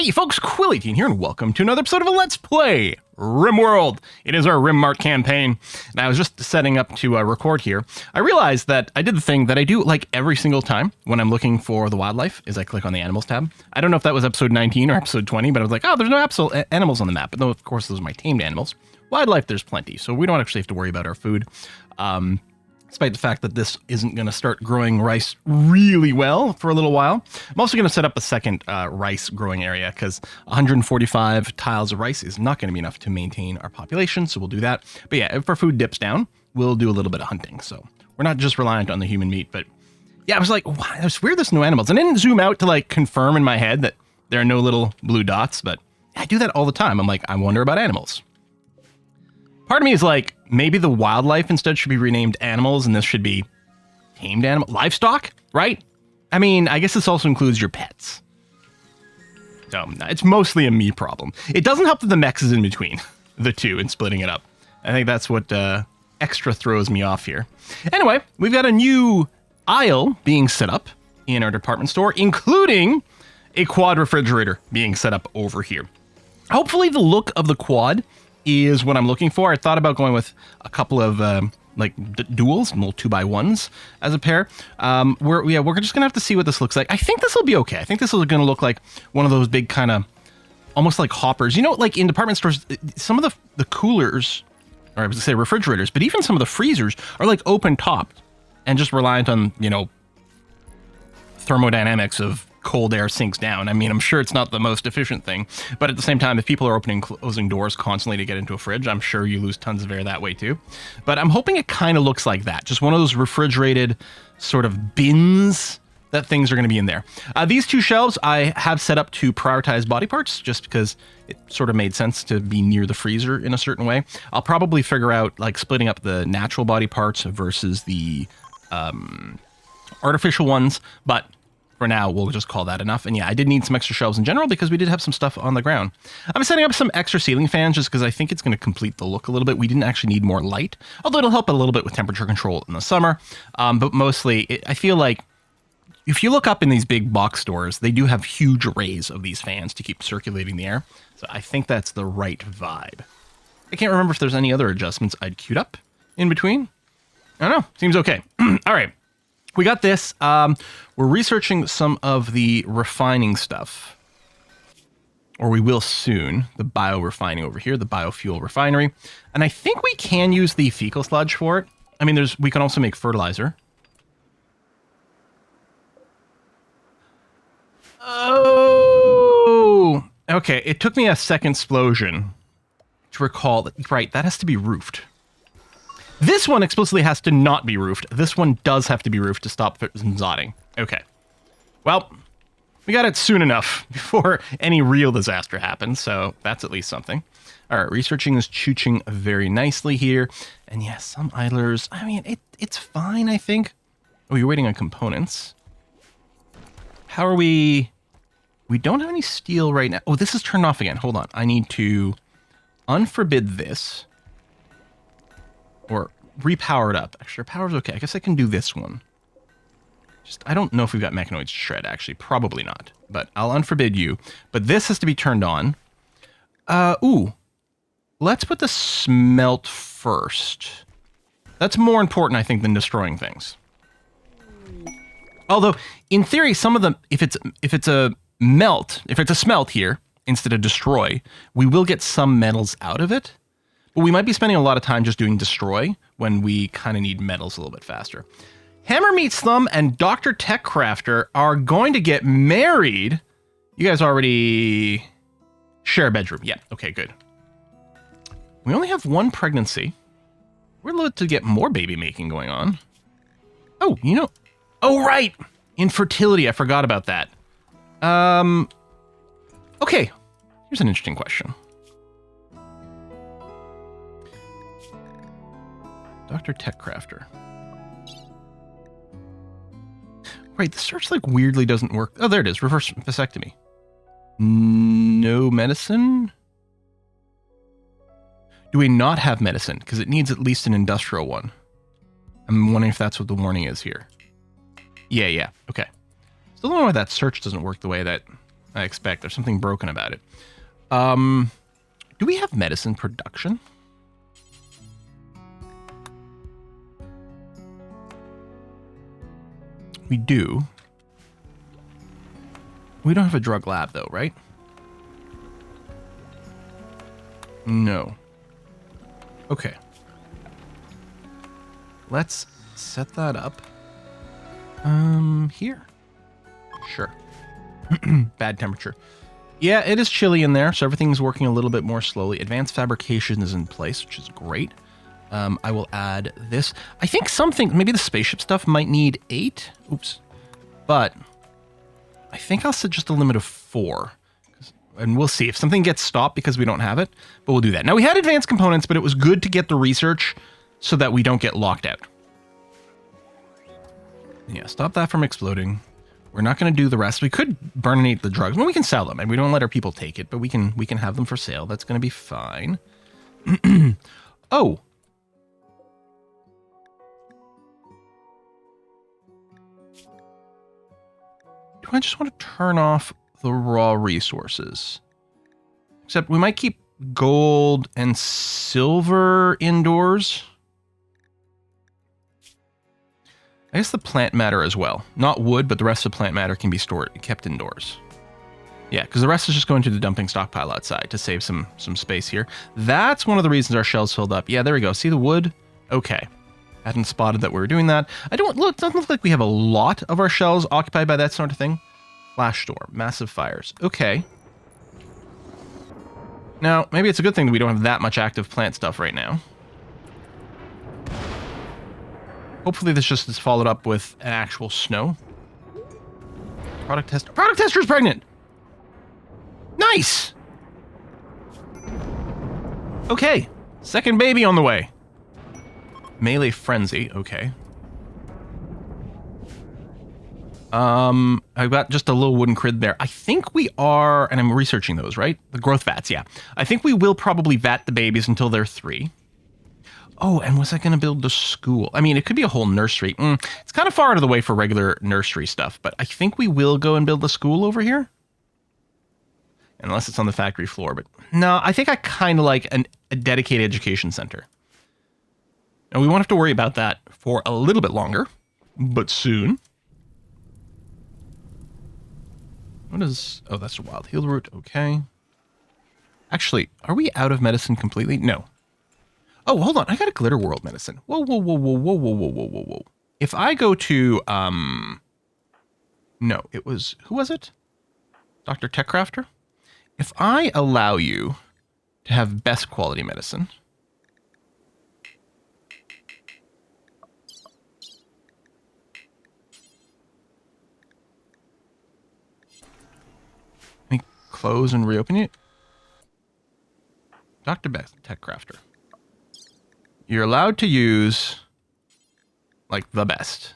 Hey folks, Quill18 here, and welcome to another episode of a Let's Play RimWorld. It is our RimMart campaign, and I was just setting up to record here. I realized that I did the thing that I do like every single time when I'm looking for the wildlife, is I click on the animals tab. I don't know if that was episode 19 or episode 20, but I was like, oh, there's no animals on the map. But no, of course, those are my tamed animals. Wildlife, there's plenty, so we don't actually have to worry about our food. Despite the fact that this isn't going to start growing rice really well for a little while. I'm also going to set up a second rice growing area because 145 tiles of rice is not going to be enough to maintain our population, so we'll do that. But yeah, if our food dips down, we'll do a little bit of hunting. So we're not just reliant on the human meat, but yeah, I was like, wow, it's weird there's no animals. And I didn't zoom out to like confirm in my head that there are no little blue dots, but I do that all the time. I'm like, I wonder about animals. Part of me is like, maybe the wildlife instead should be renamed animals and this should be tamed animal livestock, right? I mean, I guess this also includes your pets. So it's mostly a me problem. It doesn't help that the mech is in between the two and splitting it up. I think that's what extra throws me off here. Anyway, we've got a new aisle being set up in our department store, including a quad refrigerator being set up over here. Hopefully the look of the quad is what I'm looking for. I thought about going with a couple of duals, little 2x1s as a pair. We're just gonna have to see what this looks like. I think this will be okay. I think this is gonna look like one of those big kind of, almost like hoppers. You know, like in department stores, some of the coolers, or I was gonna say refrigerators, but even some of the freezers are like open topped and just reliant on, you know, thermodynamics of cold air sinks down. I mean, I'm sure it's not the most efficient thing, but at the same time, if people are opening and closing doors constantly to get into a fridge, I'm sure you lose tons of air that way too. But I'm hoping it kind of looks like that. Just one of those refrigerated sort of bins that things are going to be in there. These two shelves I have set up to prioritize body parts just because it sort of made sense to be near the freezer in a certain way. I'll probably figure out like splitting up the natural body parts versus the artificial ones, but for now, we'll just call that enough. And yeah, I did need some extra shelves in general because we did have some stuff on the ground. I'm setting up some extra ceiling fans just because I think it's going to complete the look a little bit. We didn't actually need more light, although it'll help a little bit with temperature control in the summer. But mostly, I feel like if you look up in these big box stores, they do have huge arrays of these fans to keep circulating the air. So I think that's the right vibe. I can't remember if there's any other adjustments I'd queued up in between. I don't know. Seems okay. All right. We got this. We're researching some of the refining stuff, or we will soon. The biorefining over here, the biofuel refinery, and I think we can use the fecal sludge for it. I mean, we can also make fertilizer. Oh, okay. It took me a second explosion to recall that. Right, that has to be roofed. This one explicitly has to not be roofed. This one does have to be roofed to stop zotting. Okay. Well, we got it soon enough before any real disaster happens, so that's at least something. All right, researching is chooching very nicely here. And yes, some idlers, I mean, it's fine, I think. Oh, you're waiting on components. How are we? We don't have any steel right now. Oh, this is turned off again. Hold on. I need to unforbid this. Or repower it up. Actually, power's okay. I guess I can do this one. I don't know if we've got mechanoids to shred, actually. Probably not. But I'll unforbid you. But this has to be turned on. Ooh. Let's put the smelt first. That's more important, I think, than destroying things. Although, in theory, some of them, if it's a smelt here, instead of destroy, we will get some metals out of it. But we might be spending a lot of time just doing destroy when we kind of need metals a little bit faster. Hammer Meets Thumb and Dr. Tech Crafter are going to get married. You guys already share a bedroom. Yeah, okay, good. We only have one pregnancy. We're looking to get more baby making going on. Oh, you know. Oh, right. Infertility. I forgot about that. Okay. Here's an interesting question. Dr. Tech Crafter. Right, the search like weirdly doesn't work. Oh, there it is. Reverse vasectomy. No medicine? Do we not have medicine? Because it needs at least an industrial one. I'm wondering if that's what the warning is here. Yeah. Okay. Still don't know why that search doesn't work the way that I expect. There's something broken about it. Do we have medicine production? We do. We don't have a drug lab, though, right? No. Okay. Let's set that up. Here. Sure. Bad temperature. Yeah, it is chilly in there, so everything's working a little bit more slowly. Advanced fabrication is in place, which is great. I will add this. I think something, maybe the spaceship stuff might need 8. Oops. But I think I'll set just a limit of 4. And we'll see if something gets stopped because we don't have it, but we'll do that. Now, we had advanced components, but it was good to get the research so that we don't get locked out. Yeah, stop that from exploding. We're not going to do the rest. We could burninate the drugs. Well, we can sell them, and we don't let our people take it, but we can have them for sale. That's going to be fine. Oh. Do I just want to turn off the raw resources? Except we might keep gold and silver indoors. I guess the plant matter as well. Not wood, but the rest of the plant matter can be kept indoors. Yeah, because the rest is just going to the dumping stockpile outside to save some space here. That's one of the reasons our shelves filled up. Yeah, there we go. See the wood? Okay. Hadn't spotted that we were doing that. It doesn't look like we have a lot of our shelves occupied by that sort of thing. Flash storm, massive fires. Okay. Now, maybe it's a good thing that we don't have that much active plant stuff right now. Hopefully this just is followed up with an actual snow. Product tester is pregnant! Nice! Okay. Second baby on the way. Melee frenzy. Okay. I've got just a little wooden crib there. I think we are, and I'm researching those, right? The growth vats, yeah. I think we will probably vat the babies until they're 3. Oh, and was I going to build the school? I mean, it could be a whole nursery. It's kind of far out of the way for regular nursery stuff, but I think we will go and build the school over here. Unless it's on the factory floor, but no, I think I kind of like a dedicated education center. And we won't have to worry about that for a little bit longer, but soon. What is... Oh, that's a wild heal root. Okay. Actually, are we out of medicine completely? No. Oh, hold on. I got a Glitterworld medicine. Whoa, whoa, whoa, whoa, whoa, whoa, whoa, whoa, whoa, whoa. If I go to... No, it was... Who was it? Dr. Techcrafter? If I allow you to have best quality medicine... Let me close and reopen it. Dr. Techcrafter. You're allowed to use, like, the best.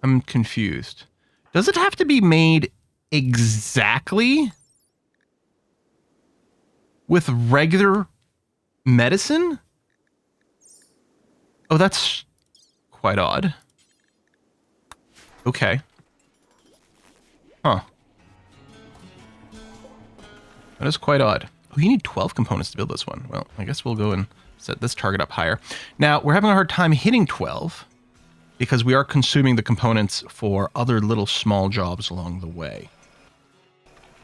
I'm confused. Does it have to be made exactly with regular medicine? Oh, that's quite odd. Okay. Huh. That is quite odd. Oh, you need 12 components to build this one. Well, I guess we'll go and set this target up higher. Now, we're having a hard time hitting 12 because we are consuming the components for other little small jobs along the way.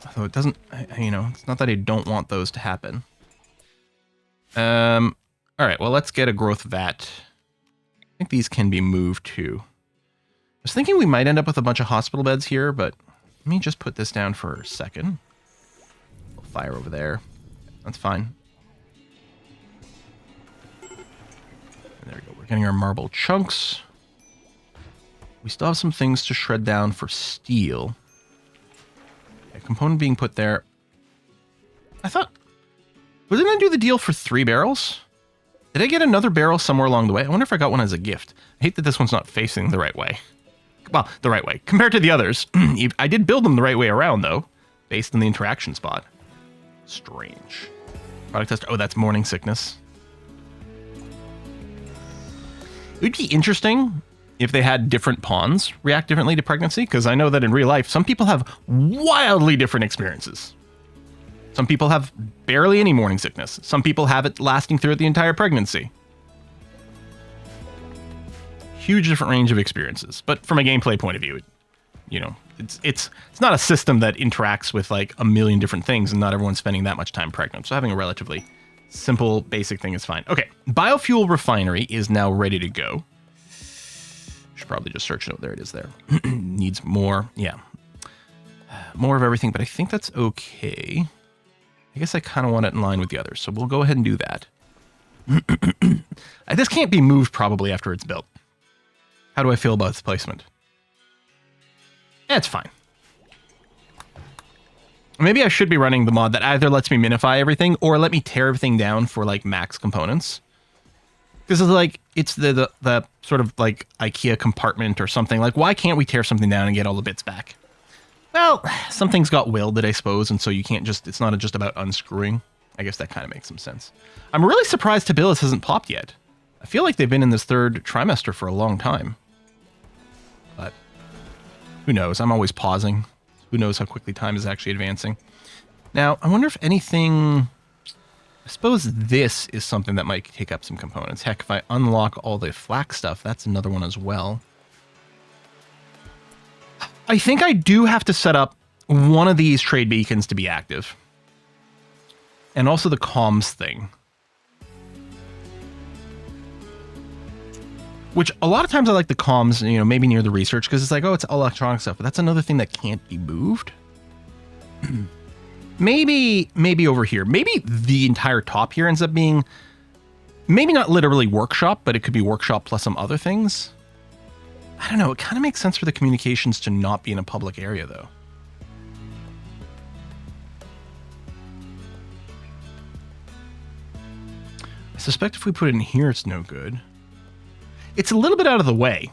Although it doesn't, you know, it's not that I don't want those to happen. All right, well, let's get a growth vat. I think these can be moved too. I was thinking we might end up with a bunch of hospital beds here, but let me just put this down for a second. Fire over there. That's fine. And there we go. We're getting our marble chunks. We still have some things to shred down for steel. A component being put there. I thought... Wasn't I do the deal for 3 barrels? Did I get another barrel somewhere along the way? I wonder if I got one as a gift. I hate that this one's not facing the right way. Well, the right way. Compared to the others. I did build them the right way around, though. Based on the interaction spot. Strange. Product test. Oh, that's morning sickness. It would be interesting if they had different pawns react differently to pregnancy, because I know that in real life, some people have wildly different experiences. Some people have barely any morning sickness. Some people have it lasting throughout the entire pregnancy. Huge different range of experiences. But from a gameplay point of view, you know, it's not a system that interacts with like a million different things, and not everyone's spending that much time pregnant. So having a relatively simple, basic thing is fine. Okay, biofuel refinery is now ready to go. Should probably just search it. Oh, there it is there. Needs more, yeah. More of everything, but I think that's okay. I guess I kind of want it in line with the others, so we'll go ahead and do that. This can't be moved probably after it's built. How do I feel about its placement? Yeah, it's fine. Maybe I should be running the mod that either lets me minify everything or let me tear everything down for like max components. Because it's like, it's the sort of like IKEA compartment or something. Like, why can't we tear something down and get all the bits back? Well, something's got welded, I suppose, and so you can't just, it's not just about unscrewing. I guess that kind of makes some sense. I'm really surprised Tabilis hasn't popped yet. I feel like they've been in this third trimester for a long time. But who knows? I'm always pausing. Who knows how quickly time is actually advancing. Now, I wonder if anything... I suppose this is something that might take up some components. Heck, if I unlock all the flak stuff, that's another one as well. I think I do have to set up one of these trade beacons to be active. And also the comms thing. Which, a lot of times I like the comms, you know, maybe near the research, because it's like, oh, it's electronic stuff, but that's another thing that can't be moved. Maybe over here. Maybe the entire top here ends up being, maybe not literally workshop, but it could be workshop plus some other things. I don't know, it kind of makes sense for the communications to not be in a public area, though. I suspect if we put it in here, it's no good. It's a little bit out of the way,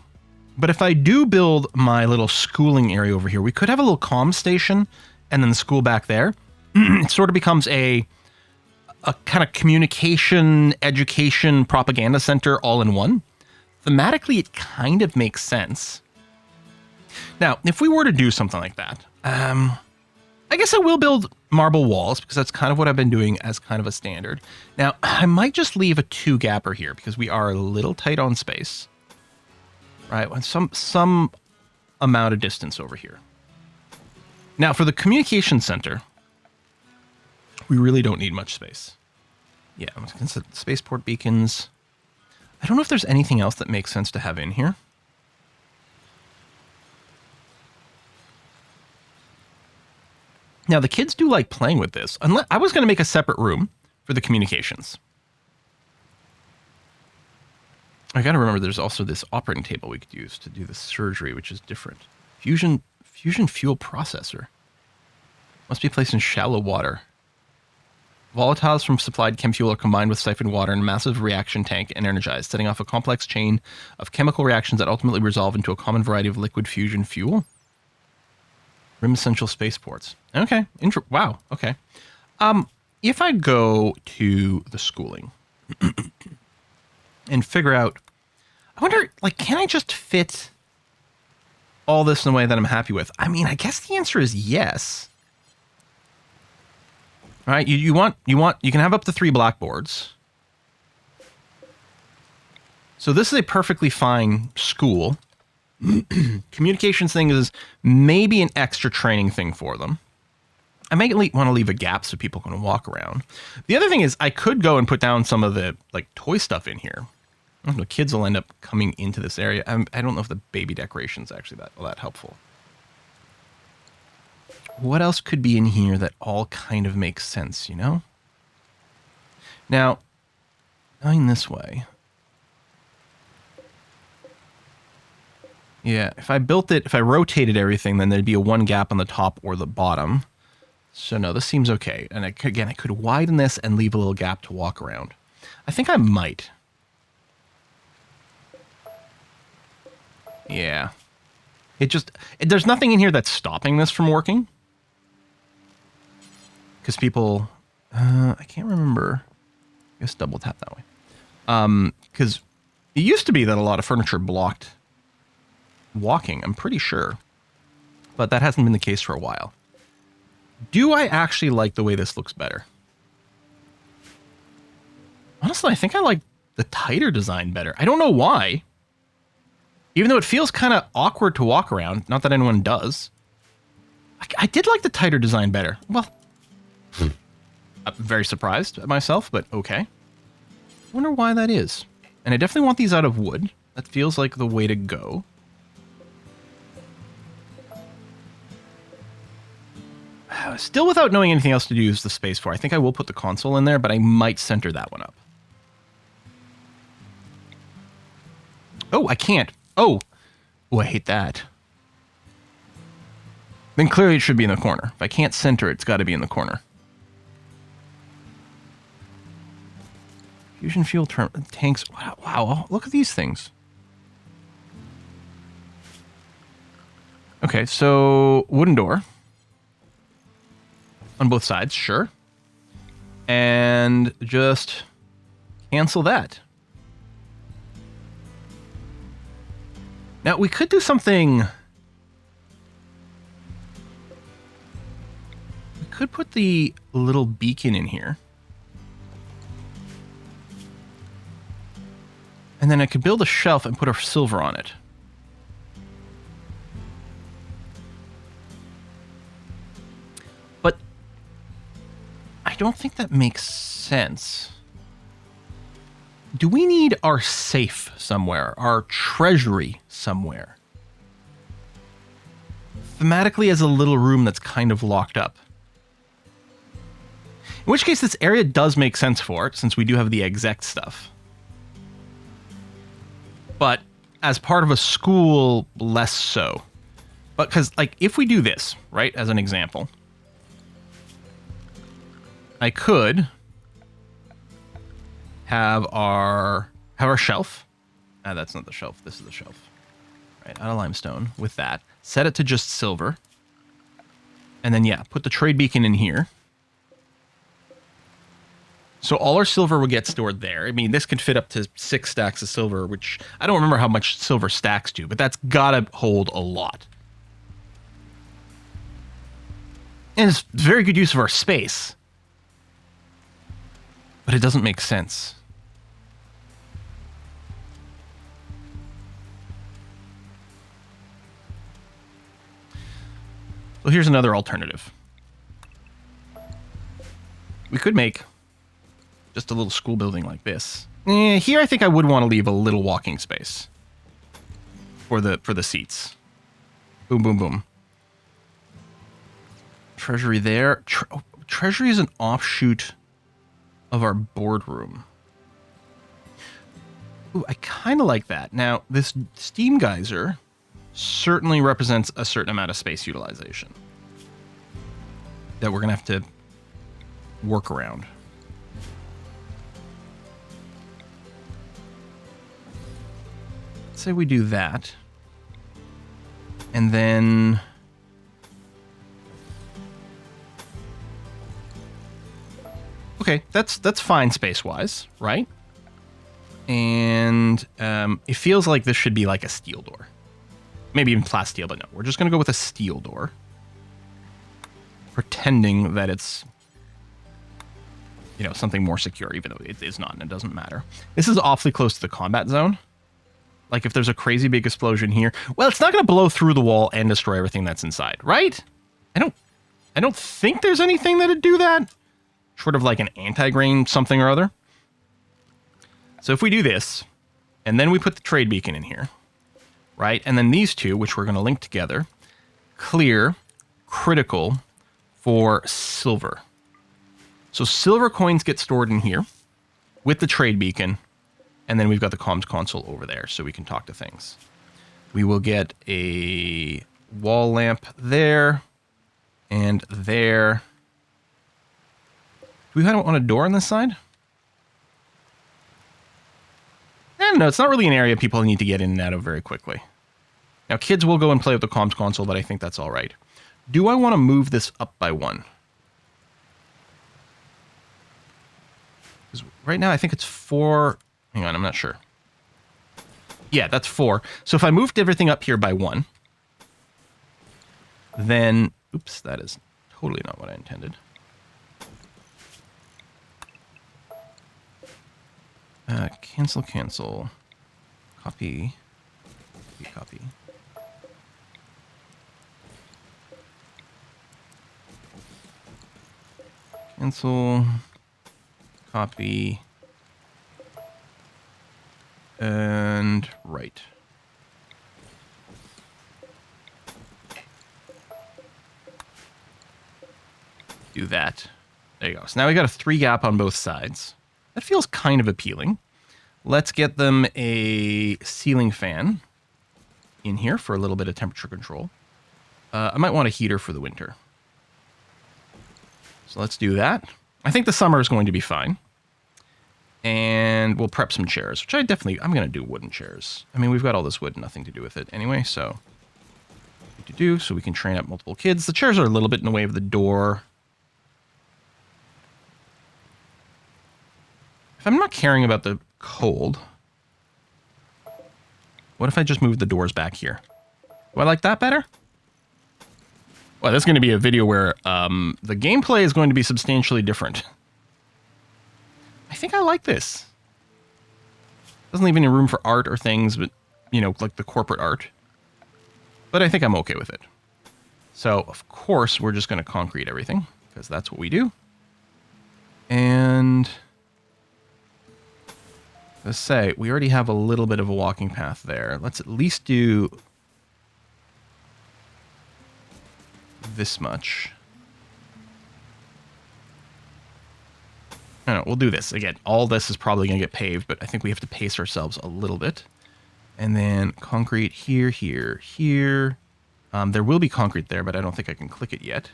but if I do build my little schooling area over here, we could have a little comm station and then the school back there. It sort of becomes a kind of communication, education, propaganda center all in one. Thematically, it kind of makes sense. Now, if we were to do something like that, I guess I will build marble walls because that's kind of what I've been doing as kind of a standard. Now, I might just leave a 2-gapper here because we are a little tight on space. Right, some amount of distance over here. Now, for the communication center, we really don't need much space. Yeah, I'm going to consider spaceport beacons. I don't know if there's anything else that makes sense to have in here. Now, the kids do like playing with this. Unless, I was going to make a separate room for the communications. I got to remember there's also this operating table we could use to do the surgery, which is different. Fusion fuel processor. Must be placed in shallow water. Volatiles from supplied chem fuel are combined with siphoned water in a massive reaction tank and energized, setting off a complex chain of chemical reactions that ultimately resolve into a common variety of liquid fusion fuel. Rim essential spaceports. Okay. Wow. Okay. If I go to the schooling and figure out, I wonder, like, can I just fit all this in a way that I'm happy with? I mean, I guess the answer is yes. All right, you can have up to 3 blackboards. So this is a perfectly fine school. Communications thing is maybe an extra training thing for them. I may want to leave a gap so people can walk around. The other thing is I could go and put down some of the like toy stuff in here. I don't know, kids will end up coming into this area. I don't know if the baby decoration is actually that helpful. What else could be in here that all kind of makes sense, you know? Now, going this way. Yeah, if I rotated everything, then there'd be a 1 gap on the top or the bottom. So no, this seems okay. And I could widen this and leave a little gap to walk around. I think I might. Yeah. There's nothing in here that's stopping this from working. Because people, I can't remember. I guess double tap that way. Because it used to be that a lot of furniture blocked walking, I'm pretty sure. But that hasn't been the case for a while. Do I actually like the way this looks better? Honestly, I think I like the tighter design better. I don't know why. Even though it feels kind of awkward to walk around. Not that anyone does. I did like the tighter design better. Well, I'm very surprised at myself, but okay. Wonder why that is. And I definitely want these out of wood. That feels like the way to go. Still without knowing anything else to use the space for. I think I will put the console in there, but I might center that one up. Oh, I can't. Oh, I hate that. Then clearly it should be in the corner. If I can't center it, it's got to be in the corner. Fusion fuel tanks. Wow, look at these things. Okay, so wooden door. On both sides, sure. And just cancel that. Now, we could do something... We could put the little beacon in here. And then I could build a shelf and put our silver on it. But I don't think that makes sense. Do we need our safe somewhere? Our treasury somewhere? Thematically as a little room that's kind of locked up. In which case this area does make sense for it, since we do have the exec stuff. But as part of a school, less so. But because, like, if we do this, right, as an example, I could have our shelf. Ah, that's not the shelf. This is the shelf. Right, out of limestone with that. Set it to just silver. And then, yeah, put the trade beacon in here. So all our silver will get stored there. I mean, this could fit up to 6 stacks of silver, which I don't remember how much silver stacks do, but that's gotta hold a lot. And it's very good use of our space. But it doesn't make sense. Well, here's another alternative. We could make just a little school building like this. Here I think I would want to leave a little walking space for the seats. Boom, boom, boom. Treasury there. Treasury is an offshoot of our boardroom. Ooh, I kind of like that. Now, this steam geyser certainly represents a certain amount of space utilization that we're going to have to work around. Let's say we do that. And then... Okay, that's fine space-wise, right? And it feels like this should be like a steel door. Maybe even plasteel, but no. We're just going to go with a steel door. Pretending that it's, you know, something more secure, even though it is not, and it doesn't matter. This is awfully close to the combat zone. Like, if there's a crazy big explosion here, well, it's not going to blow through the wall and destroy everything that's inside, right? I don't think there's anything that'd do that. Short of like an anti-grain something or other. So if we do this, and then we put the trade beacon in here, right? And then these two, which we're going to link together, clear, critical for silver. So silver coins get stored in here with the trade beacon, and then we've got the comms console over there so we can talk to things. We will get a wall lamp there and there. Do we want a door on this side? I don't know. It's not really an area people need to get in and out of very quickly. Now, kids will go and play with the comms console, but I think that's all right. Do I want to move this up by 1? Because right now I think it's 4... Hang on, I'm not sure. Yeah, that's 4. So if I moved everything up here by 1, then... Oops, that is totally not what I intended. Cancel, cancel. Copy. Copy, copy. Cancel. Copy. And right. Do that. There you go. So now we got a 3 gap on both sides. That feels kind of appealing. Let's get them a ceiling fan in here for a little bit of temperature control. I might want a heater for the winter. So let's do that. I think the summer is going to be fine. And we'll prep some chairs, which I'm going to do wooden chairs. I mean, we've got all this wood, nothing to do with it anyway, so. So we can train up multiple kids. The chairs are a little bit in the way of the door. If I'm not caring about the cold, what if I just move the doors back here? Do I like that better? Well, this is going to be a video where the gameplay is going to be substantially different. I think I like this. Doesn't leave any room for art or things, but, you know, like the corporate art. But I think I'm okay with it. So, of course, we're just going to concrete everything, because that's what we do. And... let's say, we already have a little bit of a walking path there. Let's at least do this much. No, we'll do this. Again, all this is probably going to get paved, but I think we have to pace ourselves a little bit. And then concrete here, here, here. There will be concrete there, but I don't think I can click it yet.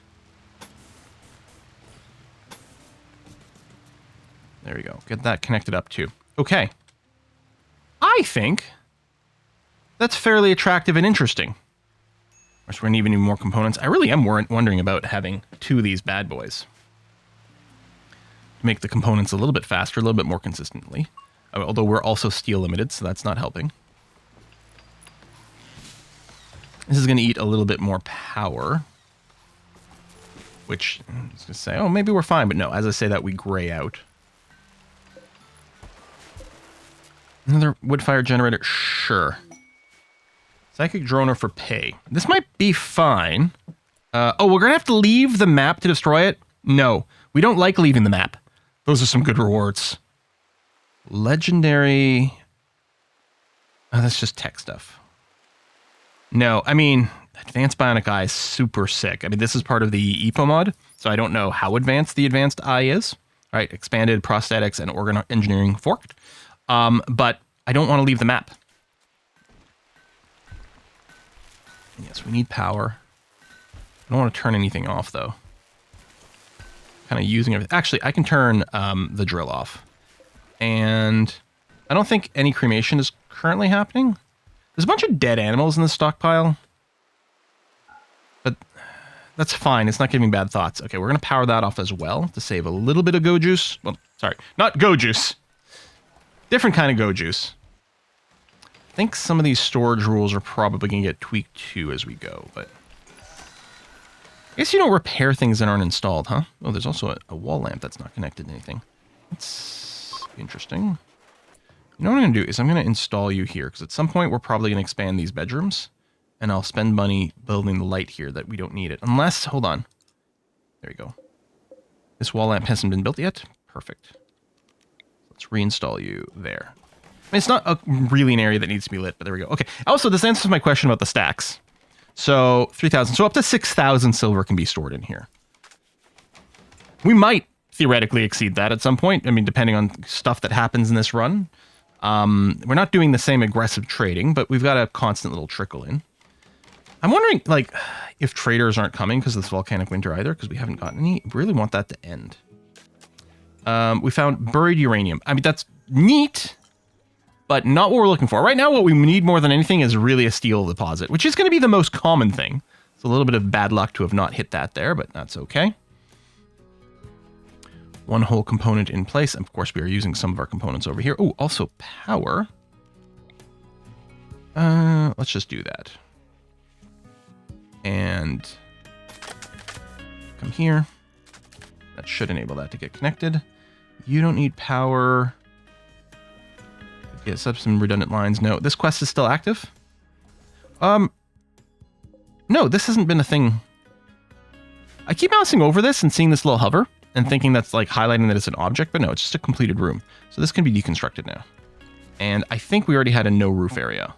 There we go. Get that connected up too. Okay. I think that's fairly attractive and interesting. Of course, we're going to need more components. I really am wondering about having 2 of these bad boys. To make the components a little bit faster, a little bit more consistently. Although we're also steel limited, so that's not helping. This is going to eat a little bit more power. Which, I was going to say, oh, maybe we're fine. But no, as I say that, we gray out. Another wood-fire generator? Sure. Psychic droner for pay. This might be fine. Oh, we're going to have to leave the map to destroy it? No, we don't like leaving the map. Those are some good rewards. Legendary... oh, that's just tech stuff. No, I mean, Advanced Bionic Eye is super sick. I mean, this is part of the EPO mod, so I don't know how advanced the Advanced Eye is. All right, expanded prosthetics and organ engineering forked. But I don't want to leave the map. Yes, we need power. I don't want to turn anything off, though. Kind of using everything. Actually, I can turn the drill off. And I don't think any cremation is currently happening. There's a bunch of dead animals in the stockpile. But that's fine. It's not giving bad thoughts. Okay, we're going to power that off as well to save a little bit of go juice. Well, sorry, not go juice. Different kind of go juice. I think some of these storage rules are probably going to get tweaked too as we go, but... I guess you don't repair things that aren't installed, huh? Oh, there's also a wall lamp that's not connected to anything. That's interesting. You know what I'm going to do is I'm going to install you here, because at some point we're probably going to expand these bedrooms, and I'll spend money building the light here that we don't need it. Unless, hold on. There you go. This wall lamp hasn't been built yet. Perfect. Let's reinstall you there. I mean, it's not really an area that needs to be lit, but there we go. Okay. Also, this answers my question about the stacks. So, 3,000. So up to 6,000 silver can be stored in here. We might theoretically exceed that at some point. I mean, depending on stuff that happens in this run. We're not doing the same aggressive trading, but we've got a constant little trickle in. I'm wondering, like, if traders aren't coming because of this volcanic winter either, because we haven't gotten any. We really want that to end. We found buried uranium. I mean, that's neat, but not what we're looking for. Right now, what we need more than anything is really a steel deposit, which is going to be the most common thing. It's a little bit of bad luck to have not hit that there, but that's okay. One whole component in place. And of course, we are using some of our components over here. Oh, also power. Let's just do that. And come here. That should enable that to get connected. You don't need power. Get up some redundant lines. No, this quest is still active. No, this hasn't been a thing. I keep bouncing over this and seeing this little hover and thinking that's like highlighting that it's an object, but no, it's just a completed room. So this can be deconstructed now. And I think we already had a no roof area.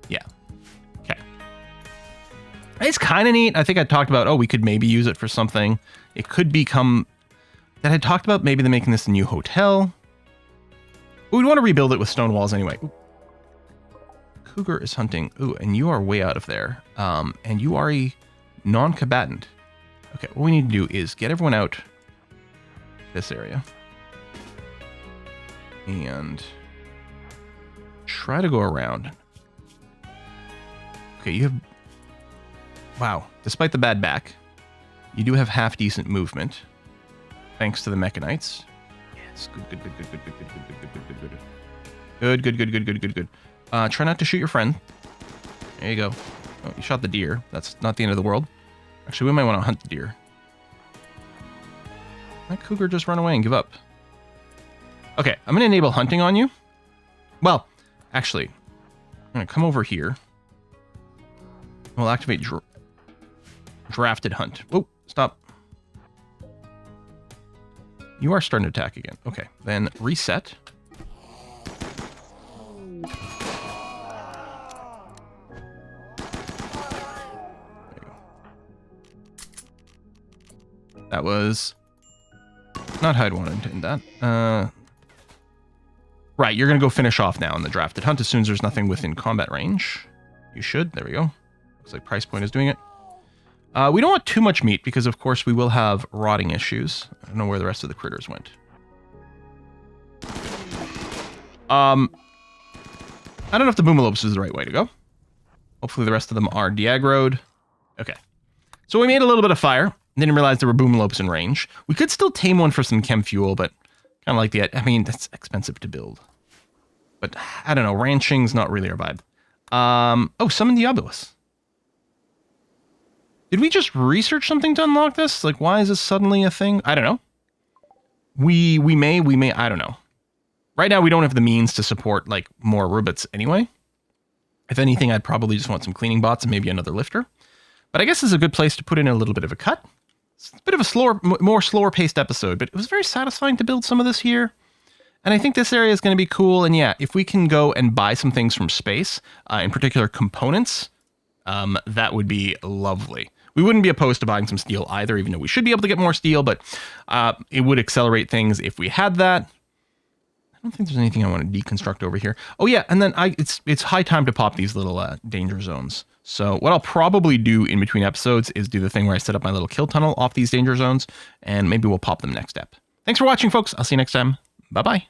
Yeah. Okay. It's kind of neat. I think I talked about, oh, we could maybe use it for something. It could become, that I talked about maybe making this a new hotel. We'd want to rebuild it with stone walls anyway. Ooh. Cougar is hunting. Ooh, and you are way out of there. And you are a non-combatant. Okay, what we need to do is get everyone out this area. And try to go around. Okay, you have... Wow, despite the bad back, you do have half-decent movement. Thanks to the Mechanites. Yes, good. Good. Try not to shoot your friend. There you go. Oh, you shot the deer. That's not the end of the world. Actually, we might want to hunt the deer. Might cougar just run away and give up? Okay, I'm going to enable hunting on you. Well, actually, I'm going to come over here. We'll activate drafted hunt. Oh, stop. You are starting to attack again. Okay, then reset. That was not how I'd want to intend that. Right, you're going to go finish off now in the drafted hunt as soon as there's nothing within combat range. You should. There we go. Looks like price point is doing it. We don't want too much meat because, of course, we will have rotting issues. I don't know where the rest of the critters went. I don't know if the boomalopes is the right way to go. Hopefully the rest of them are de-aggroed. Okay. So we made a little bit of fire. Didn't realize there were boomalopes in range. We could still tame one for some chem fuel, but kind of like the... I mean, that's expensive to build. But I don't know. Ranching's not really our vibe. Oh, summon Diabolus. Did we just research something to unlock this? Like, why is this suddenly a thing? I don't know. We may, I don't know. Right now, we don't have the means to support, like, more robots anyway. If anything, I'd probably just want some cleaning bots and maybe another lifter. But I guess this is a good place to put in a little bit of a cut. It's a bit of a more slower-paced episode, but it was very satisfying to build some of this here. And I think this area is going to be cool. And yeah, if we can go and buy some things from space, in particular components, that would be lovely. We wouldn't be opposed to buying some steel either, even though we should be able to get more steel, but it would accelerate things if we had that. I don't think there's anything I want to deconstruct over here. Oh yeah, and then it's high time to pop these little danger zones. So what I'll probably do in between episodes is do the thing where I set up my little kill tunnel off these danger zones, and maybe we'll pop them next step. Thanks for watching, folks. I'll see you next time. Bye-bye.